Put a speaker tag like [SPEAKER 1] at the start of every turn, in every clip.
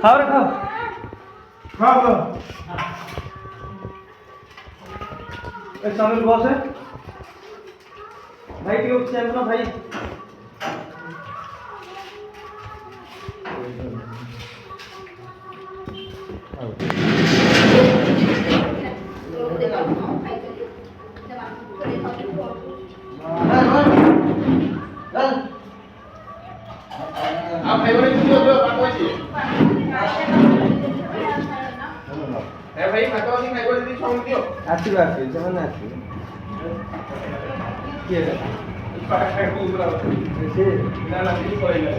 [SPEAKER 1] खाओ रे खाओ खाओ खाओ एक सामने बॉस है भाई की उठ ना भाई
[SPEAKER 2] आप भाई बोले क्यों जो बात हुई थी ए भाई खातो नहीं खाई बोले दी छोड़ दियो
[SPEAKER 1] आती बात है जमाना आती ये
[SPEAKER 2] खाई को उधर
[SPEAKER 1] ऐसे
[SPEAKER 2] ना ना नहीं पड़ेगा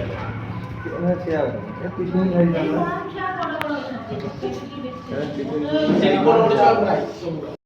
[SPEAKER 1] ना क्या है कुछ नहीं है जाना
[SPEAKER 2] चली को रोड चल रहा है